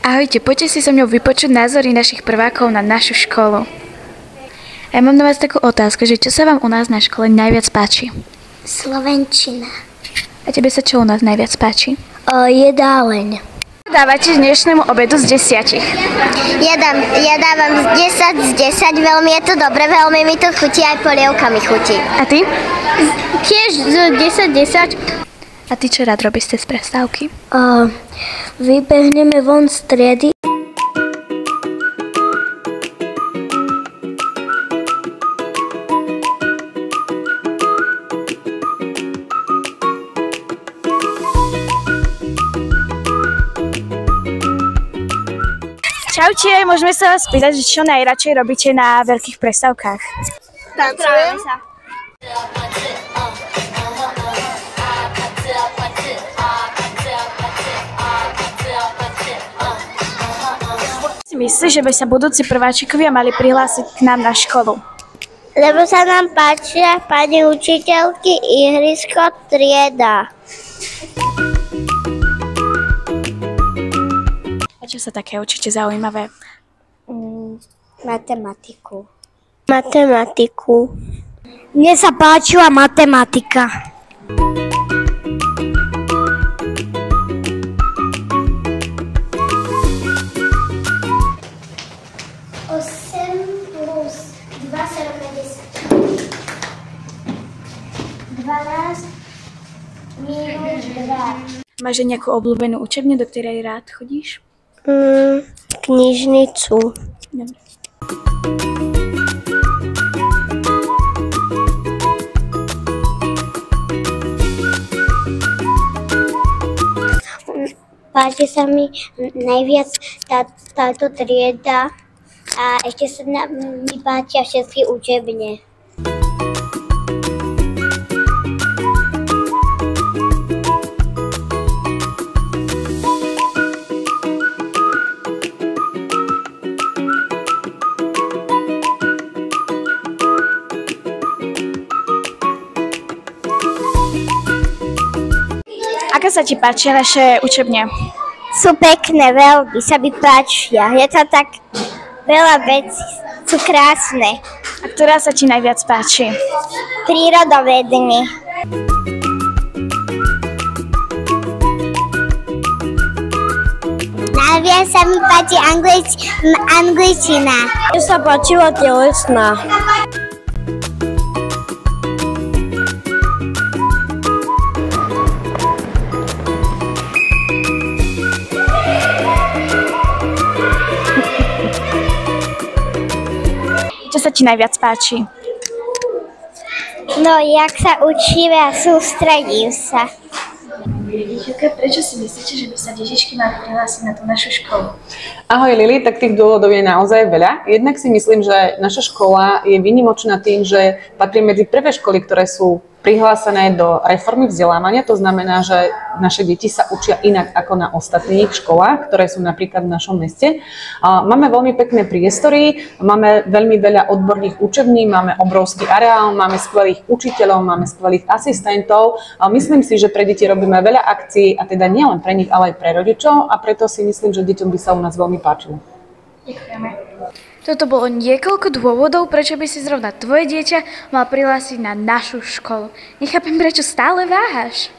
Ahojte, poďte si so mnou vypočuť názory našich prvákov na našu školu. Ja mám na vás takú otázku, že čo sa vám u nás na škole najviac páči? Slovenčina. A tebe sa čo u nás najviac páči? Jedáleň. Dávate dnešnému obedu z 10? Ja dávam z 10 z 10, veľmi je to dobre, veľmi mi to chutí, aj polievka mi chutí. A ty? Tiež z 10. A ty čo rád robíš cez prestávky? Vybehneme von z triedy. Čaute, môžeme sa vás spýtať, čo najradšej robíte na veľkých prestávkach? Tancujem sa. Myslíš, že by sa budúci prváčikovia mali prihlásiť k nám na školu? Lebo sa nám páčia pani učiteľky, ihrisko, trieda. A čo sa také určite zaujímavé? Matematiku. Matematiku. Mne sa páčila matematika. Máš nejakú obľúbenú učebňu, do ktorej rád chodíš? Knižnicu. Dobre. Páči sa mi najviac táto trieda a ešte sa mi páčia všetky učebne. Aké sa ti páčia naše učebne? Sú pekné, veľmi sa mi páčia. Je to tak veľa vecí, sú krásne. A ktorá sa ti najviac páči? Prírodovedný. Najviac sa mi páči angličtina. Mne sa páčila telesná. Čo sa ti najviac páči? No, jak sa učíme a sústredím sa. Dievčatka, prečo si myslíte, že by sa detičky mali prihlásiť na tú našu školu? Ahoj Lili, tak tých dôvodov je naozaj veľa. Jednak si myslím, že naša škola je výnimočná tým, že patrí medzi prvé školy, ktoré sú prihlásené do reformy vzdelávania. To znamená, že naše deti sa učia inak ako na ostatných školách, ktoré sú napríklad v našom meste. Máme veľmi pekné priestory, máme veľmi veľa odborných učební, máme obrovský areál, máme skvelých učiteľov, máme skvelých asistentov. Myslím si, že pre deti robíme veľa akcií, a teda nielen pre nich, ale aj pre rodičov, a preto si myslím, že deťom by sa u nás veľmi páčilo. Ďakujeme. Toto bolo niekoľko dôvodov, prečo by si zrovna tvoje dieťa mal prihlásiť na našu školu. Nechápem, prečo stále váhaš.